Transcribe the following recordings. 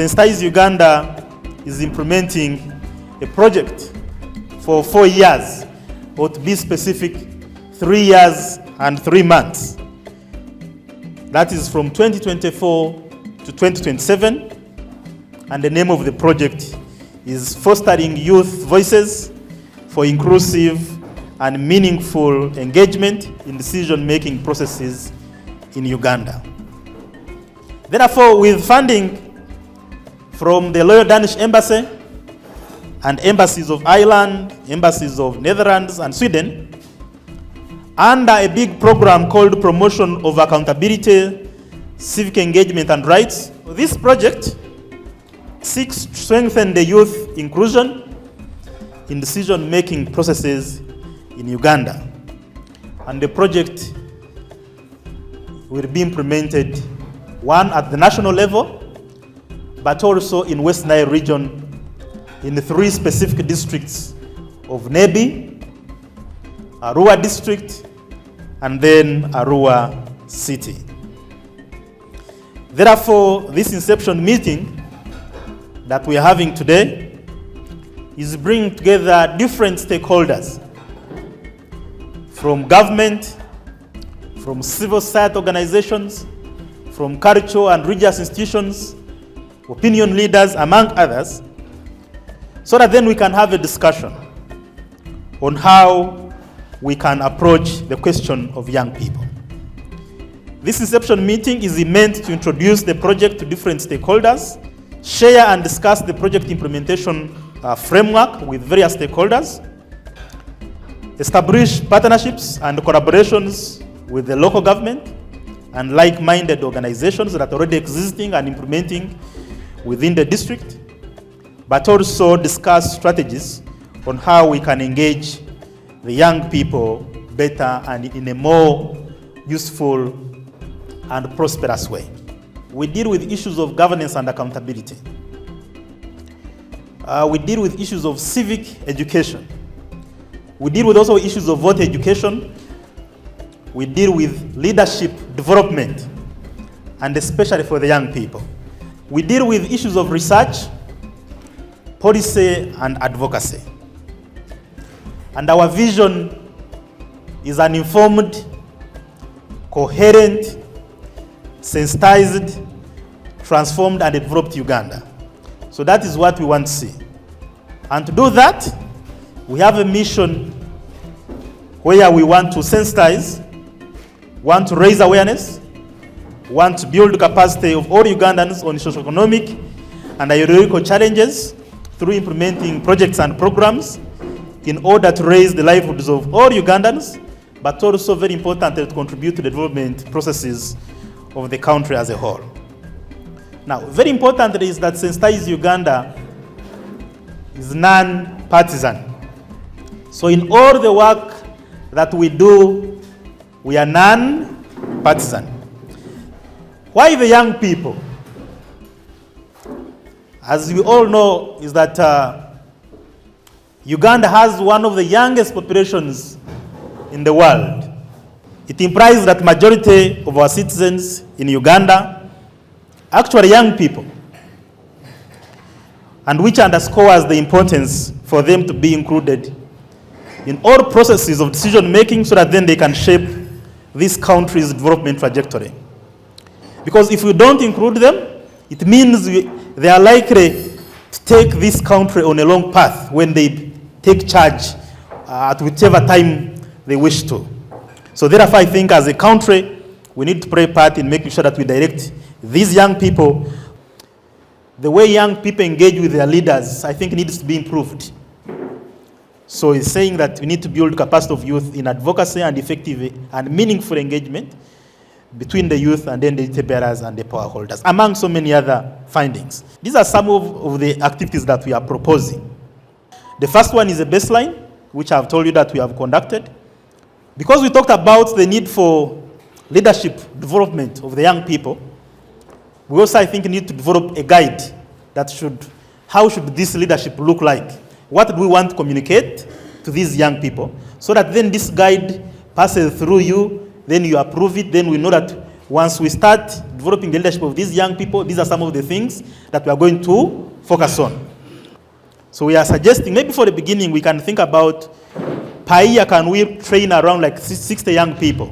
Sensitise Uganda is implementing a project for 4 years, or to be specific, 3 years and 3 months. That is from 2024 to 2027, and the name of the project is Fostering Youth Voices for Inclusive and Meaningful Engagement in Decision-Making Processes in Uganda. Therefore, with funding from the Royal Danish Embassy and embassies of Ireland, embassies of Netherlands and Sweden, under a big program called Promotion of Accountability, Civic Engagement and Rights, this project seeks to strengthen the youth inclusion in decision-making processes in Uganda. And the project will be implemented, one at the national level, but also in West Nile region in the 3 specific districts of Nebbi, Arua district, and then Arua city. Therefore, this Inception meeting that we are having today is bringing together different stakeholders from government, from civil society organizations, from cultural and religious institutions, opinion leaders, among others, so that then we can have a discussion on how we can approach the question of young people. This Inception meeting is meant to introduce the project to different stakeholders, share and discuss the project implementation framework with various stakeholders, establish partnerships and collaborations with the local government and like-minded organizations that are already existing and implementing within the district, but also discuss strategies on how we can engage the young people better and in a more useful and prosperous way. We deal with issues of governance and accountability. We deal with issues of civic education. We deal with also issues of voter education. We deal with leadership development, and especially for the young people. We deal with issues of research, policy, and advocacy. And our vision is an informed, coherent, sensitized, transformed, and developed Uganda. So that is what we want to see. And to do that, we have a mission where we want to sensitize, want to raise awareness, want to build capacity of all Ugandans on socio-economic and ideological challenges through implementing projects and programs in order to raise the livelihoods of all Ugandans, but also very important to contribute to the development processes of the country as a whole. Now, very important is that Sensitise Uganda is non-partisan. So in all the work that we do, we are non-partisan. Why the young people? As we all know, is that Uganda has one of the youngest populations in the world. It implies that majority of our citizens in Uganda are actually young people, and which underscores the importance for them to be included in all processes of decision making so that then they can shape this country's development trajectory. Because if we don't include them, it means they are likely to take this country on a long path when they take charge at whichever time they wish to. So therefore, I think as a country, we need to play a part in making sure that we direct these young people. The way young people engage with their leaders, I think needs to be improved. So it's saying that we need to build capacity of youth in advocacy and effective and meaningful engagement between the youth and then the duty bearers and the power holders, among so many other findings. These are some of the activities that we are proposing. The first one is a baseline, which I've told you that we have conducted. Because we talked about the need for leadership development of the young people, we also, I think, need to develop a guide that how should this leadership look like? What do we want to communicate to these young people? So that then this guide passes through you, then you approve it, then we know that once we start developing the leadership of these young people, these are some of the things that we are going to focus on. So we are suggesting, maybe for the beginning, we can think about, per year, can we train around like 60 young people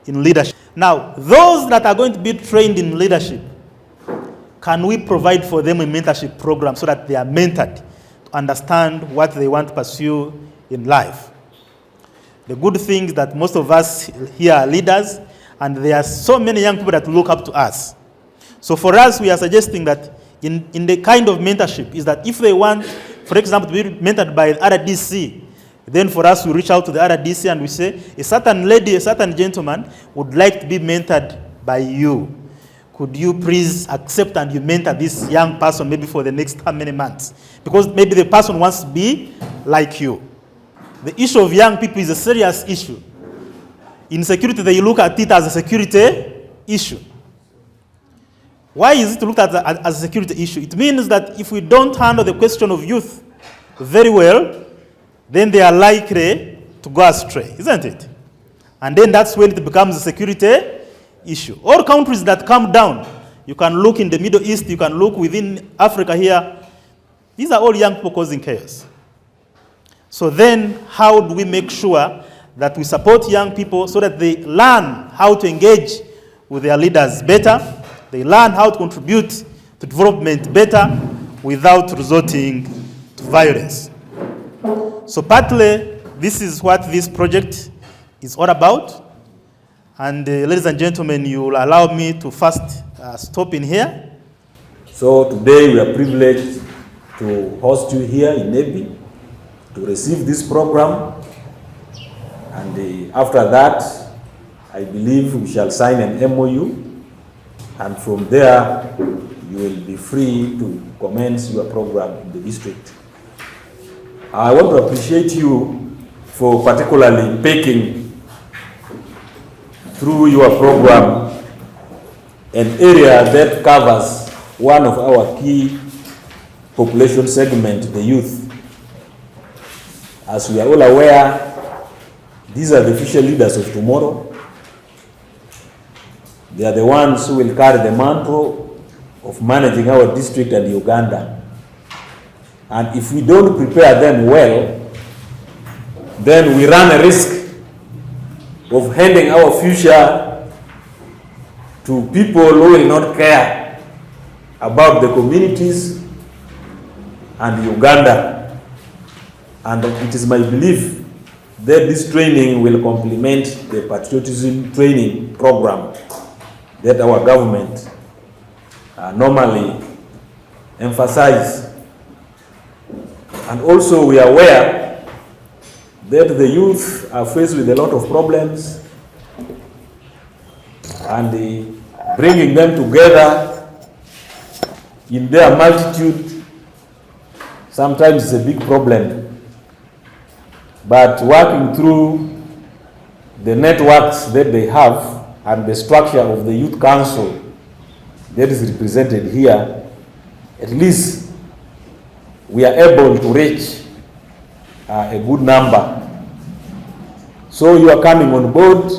in leadership? Now, those that are going to be trained in leadership, can we provide for them a mentorship program so that they are mentored to understand what they want to pursue in life? The good thing is that most of us here are leaders, and there are so many young people that look up to us. So for us, we are suggesting that in the kind of mentorship is that if they want, for example, to be mentored by other DC, then for us, we reach out to the other DC and we say, a certain lady, a certain gentleman would like to be mentored by you. Could you please accept and you mentor this young person maybe for the next how many months? Because maybe the person wants to be like you. The issue of young people is a serious issue. In security, they look at it as a security issue. Why is it looked at as a security issue? It means that if we don't handle the question of youth very well, then they are likely to go astray, isn't it? And then that's when it becomes a security issue. All countries that come down, you can look in the Middle East, you can look within Africa here, these are all young people causing chaos. So then how do we make sure that we support young people so that they learn how to engage with their leaders better, they learn how to contribute to development better without resorting to violence. So partly, this is what this project is all about. And ladies and gentlemen, you will allow me to first stop in here. So today we are privileged to host you here in Nebbi to receive this program. And after that, I believe we shall sign an MOU. And from there, you will be free to commence your program in the district. I want to appreciate you for particularly picking through your program an area that covers one of our key population segment, the youth. As we are all aware, these are the future leaders of tomorrow. They are the ones who will carry the mantle of managing our district and Uganda. And if we don't prepare them well, then we run a risk of handing our future to people who will not care about the communities and Uganda. And it is my belief that this training will complement the patriotism training program that our government normally emphasize. And also we are aware that the youth are faced with a lot of problems, and bringing them together in their multitude sometimes is a big problem. But working through the networks that they have and the structure of the youth council that is represented here, at least we are able to reach a good number. So your coming on board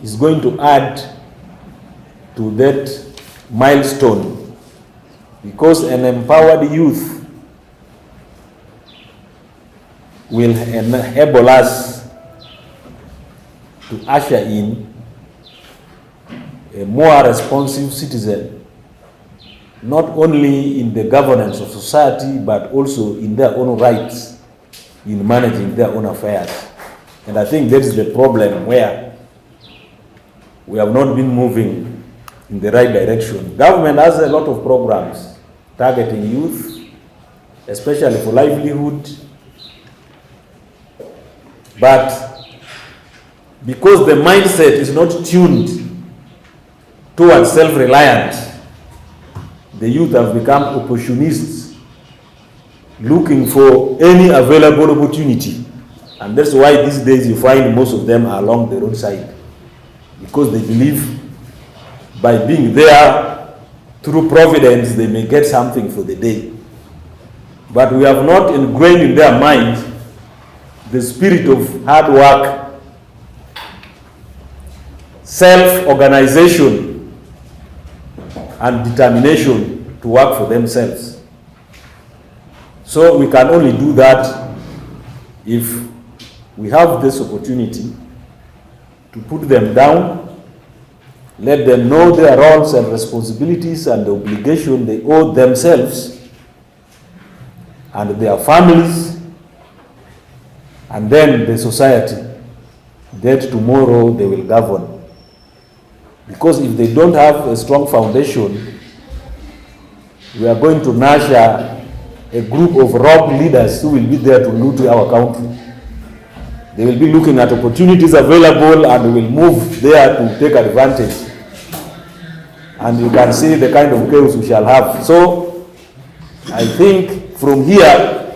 is going to add to that milestone, because an empowered youth will enable us to usher in a more responsive citizen, not only in the governance of society, but also in their own rights in managing their own affairs. And I think that is the problem where we have not been moving in the right direction. Government has a lot of programs targeting youth, especially for livelihood, but because the mindset is not tuned towards self-reliance, the youth have become opportunists, looking for any available opportunity. And that's why these days you find most of them are along the roadside, because they believe by being there through providence they may get something for the day. But we have not ingrained in their mind the spirit of hard work, self-organization, and determination to work for themselves. So we can only do that if we have this opportunity to put them down, let them know their roles and responsibilities and the obligation they owe themselves and their families, and then the society that tomorrow they will govern. Because if they don't have a strong foundation, we are going to nurture a group of rogue leaders who will be there to loot our country. They will be looking at opportunities available and will move there to take advantage. And you can see the kind of chaos we shall have. So I think from here,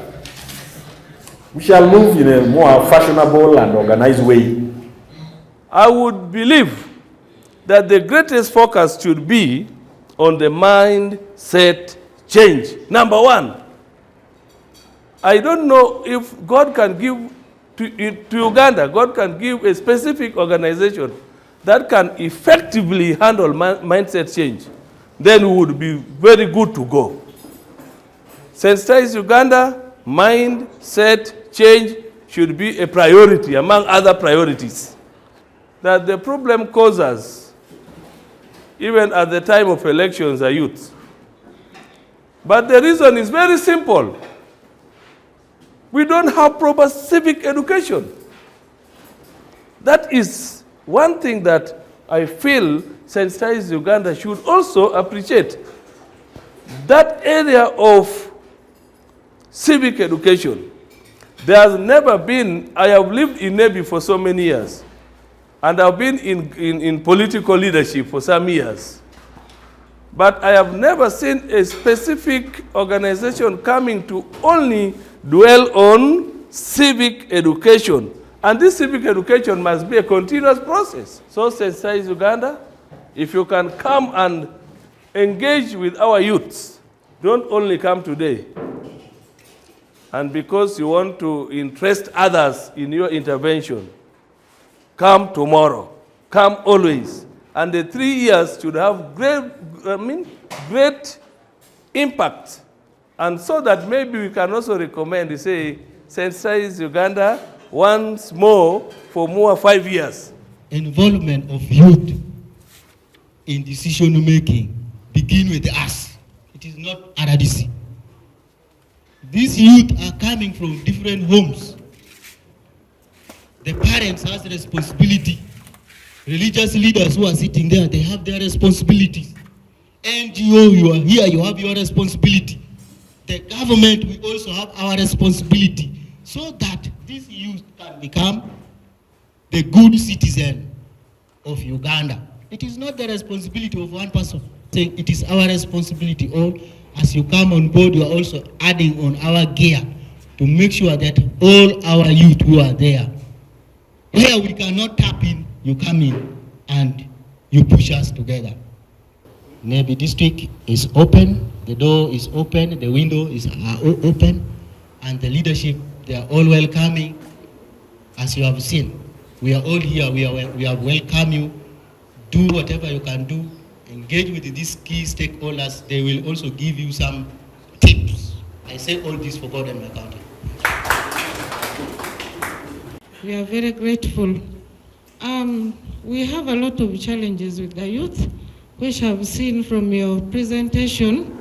we shall move in a more fashionable and organized way. I would believe that the greatest focus should be on the mindset change. Number one, I don't know if God can give to Uganda, God can give a specific organization that can effectively handle mindset change. Then we would be very good to go. Sensitise Uganda, mindset change should be a priority among other priorities. That the problem causes, even at the time of elections, are youth. But the reason is very simple. We don't have proper civic education. That is one thing that I feel Sensitise Uganda should also appreciate. That area of civic education. There has never been, I have lived in Nebbi for so many years, and I've been in political leadership for some years. But I have never seen a specific organization coming to only dwell on civic education. And this civic education must be a continuous process. So Sensitise Uganda, if you can come and engage with our youths, don't only come today. And because you want to interest others in your intervention, come tomorrow, come always. And the 3 years should have great impact. And so that maybe we can also recommend, say, Sensitise Uganda once more for more 5 years. Involvement of youth in decision making begin with us. It is not RDC. These youth are coming from different homes. The parents have the responsibility. Religious leaders who are sitting there, they have their responsibilities. NGO, you are here, you have your responsibility. The government, we also have our responsibility, so that this youth can become the good citizen of Uganda. It is not the responsibility of one person. It is our responsibility. All, as you come on board, you are also adding on our gear to make sure that all our youth who are there, where we cannot tap in, you come in and you push us together. Nebbi district is open, the door is open, the window is open, and the leadership, they are all welcoming. As you have seen, we are all here, we have welcomed you. Do whatever you can do, engage with these key stakeholders. They will also give you some tips. I say all this for God and my country. We are very grateful. We have a lot of challenges with the youth, which I've seen from your presentation.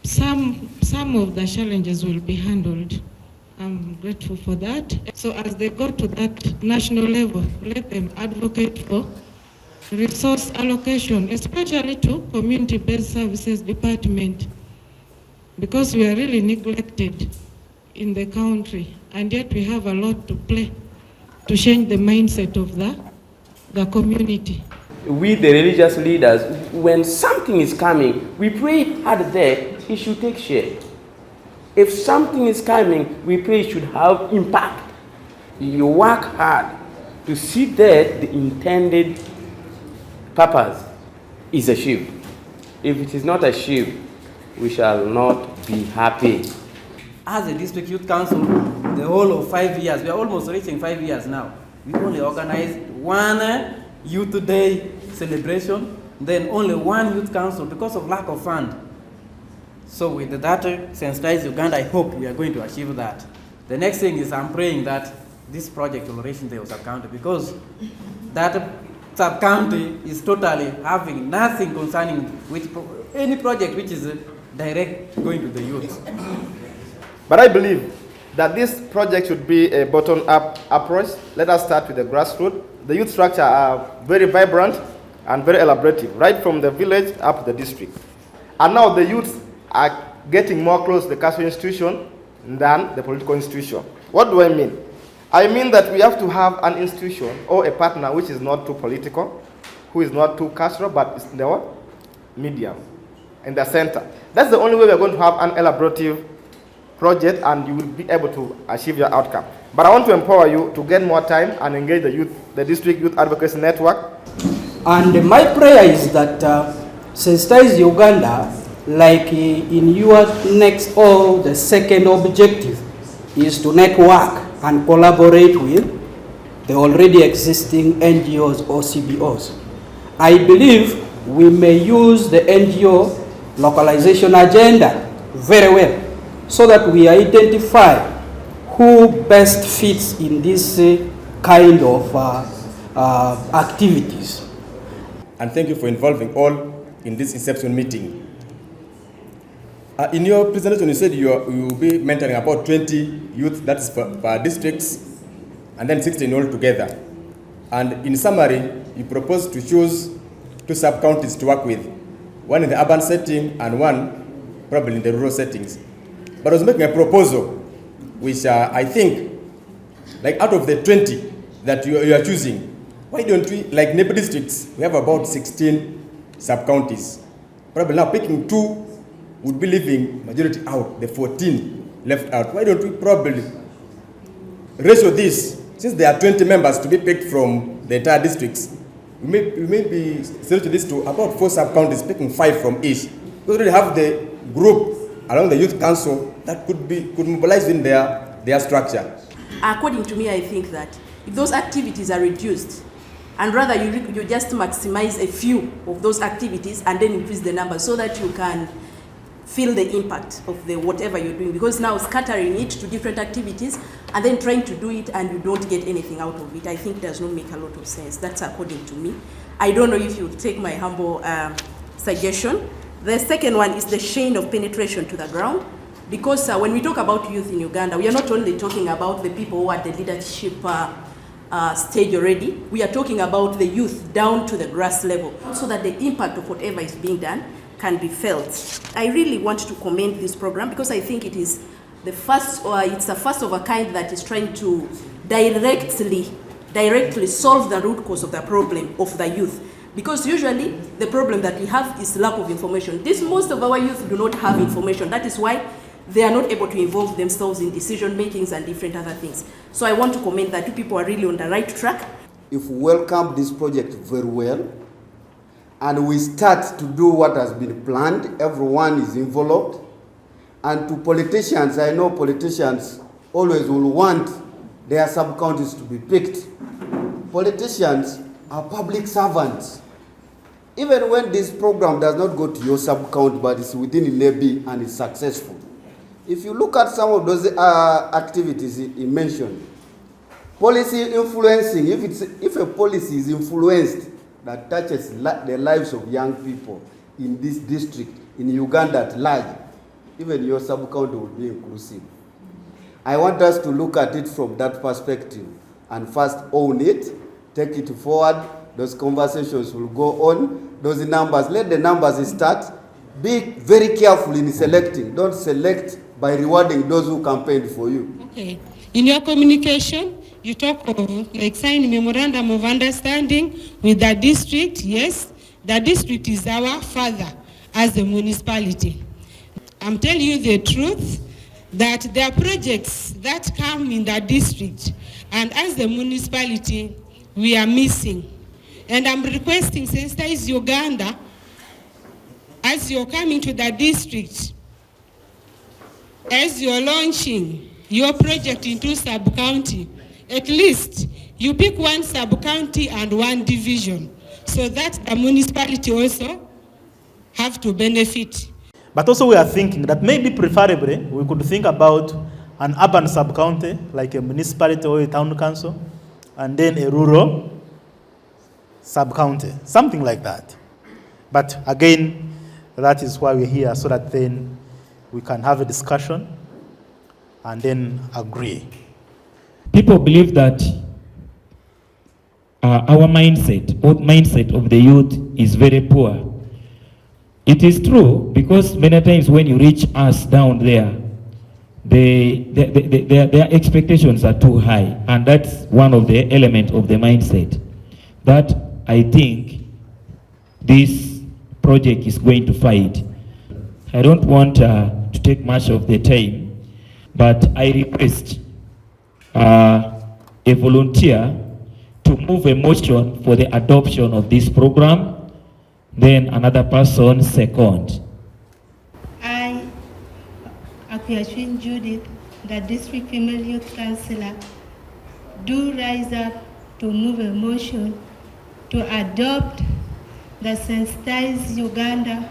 Some of the challenges will be handled. I'm grateful for that. So as they go to that national level, let them advocate for resource allocation, especially to community-based services department, because we are really neglected in the country, and yet we have a lot to play to change the mindset of the community. We, the religious leaders, when something is coming, we pray hard there, it should take shape. If something is coming, we pray it should have impact. You work hard to see that the intended purpose is achieved. If it is not achieved, we shall not be happy. As a district youth council, the whole of 5 years, we are almost reaching 5 years now. We only organized one Youth Day celebration, then only one youth council because of lack of fund. So with that Sensitise Uganda, I hope we are going to achieve that. The next thing is I'm praying that this project will reach the sub-county, because that sub-county is totally having nothing concerning with any project which is direct going to the youth. But I believe that this project should be a bottom-up approach. Let us start with the grassroots. The youth structure are very vibrant and very elaborative, right from the village up to the district. And now the youth are getting more close to the cultural institution than the political institution. What do I mean? I mean that we have to have an institution or a partner which is not too political, who is not too cultural, but is in the what? Medium, in the center. That's the only way we are going to have an elaborative project, and you will be able to achieve your outcome. But I want to empower you to get more time and engage the youth, the district youth advocacy network. And my prayer is that Sensitise Uganda, like in your next or the second objective, is to network and collaborate with the already existing NGOs or CBOs. I believe we may use the NGO localization agenda very well, so that we identify who best fits in this kind of activities. And thank you for involving all in this Inception meeting. In your presentation, you said you will be mentoring about 20 youth, that's per districts, and then 16 all together. And in summary, you propose to choose 2 sub-counties to work with, one in the urban setting and one probably in the rural settings. But I was making a proposal, which I think, like out of the 20 that you are choosing, why don't we, like Nebbi districts, we have about 16 sub-counties. Probably now picking 2 would be leaving majority out, the 14 left out. Why don't we probably ratio this, since there are 20 members to be picked from the entire districts, we may be selecting this to about 4 sub-counties, picking 5 from each. We already have the group along the youth council that could mobilize in their structure. According to me, I think that if those activities are reduced, and rather you just maximize a few of those activities and then increase the number so that you can feel the impact of the whatever you're doing, because now scattering it to different activities and then trying to do it and you don't get anything out of it, I think does not make a lot of sense. That's according to me. I don't know if you take my humble suggestion. The second one is the chain of penetration to the ground, because when we talk about youth in Uganda, we are not only talking about the people who are at the leadership stage already, we are talking about the youth down to the grass level, so that the impact of whatever is being done can be felt. I really want to commend this program because I think it is the first, or it's the first of a kind that is trying to directly solve the root cause of the problem of the youth. Because usually the problem that we have is lack of information. Most of our youth do not have information. That is why they are not able to involve themselves in decision makings and different other things. So I want to commend that you people are really on the right track. If we welcome this project very well, and we start to do what has been planned, everyone is enveloped. And to politicians, I know politicians always will want their sub-counties to be picked. Politicians are public servants. Even when this program does not go to your sub-county, but it's within Nebbi and is successful. If you look at some of those activities he mentioned, policy influencing, if a policy is influenced that touches the lives of young people in this district, in Uganda at large, even your sub-county will be inclusive. I want us to look at it from that perspective and first own it, take it forward. Those conversations will go on. Those numbers, let the numbers start. Be very careful in selecting. Don't select by rewarding those who campaigned for you. Okay. In your communication, you talk of like signing memorandum of understanding with the district. Yes, the district is our father as a municipality. I'm telling you the truth that there are projects that come in the district, and as the municipality, we are missing. And I'm requesting Sensitise Uganda, as you're coming to the district, as you're launching your project into sub-county, at least you pick one sub-county and one division so that the municipality also have to benefit. But also we are thinking that maybe preferably we could think about an urban sub-county, like a municipality or a town council, and then a rural sub-county, something like that. But again, that is why we're here, so that then we can have a discussion and then agree. People believe that our mindset, or mindset of the youth is very poor. It is true, because many times when you reach us down there, their expectations are too high, and that's one of the elements of the mindset that I think this project is going to fight. I don't want to take much of the time, but I request a volunteer to move a motion for the adoption of this program, then another person second. I, Akuachwin Judith, the District Female Youth Councillor, do rise up to move a motion to adopt the Sensitise Uganda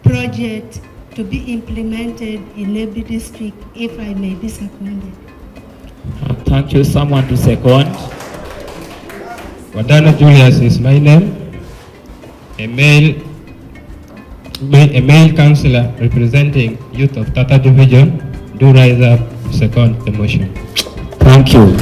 project to be implemented in Nebbi district, if I may be seconded. Thank you. Someone to second. Wadana Julius is my name. A male councillor representing youth of Tata Division, do rise up to second the motion. Thank you.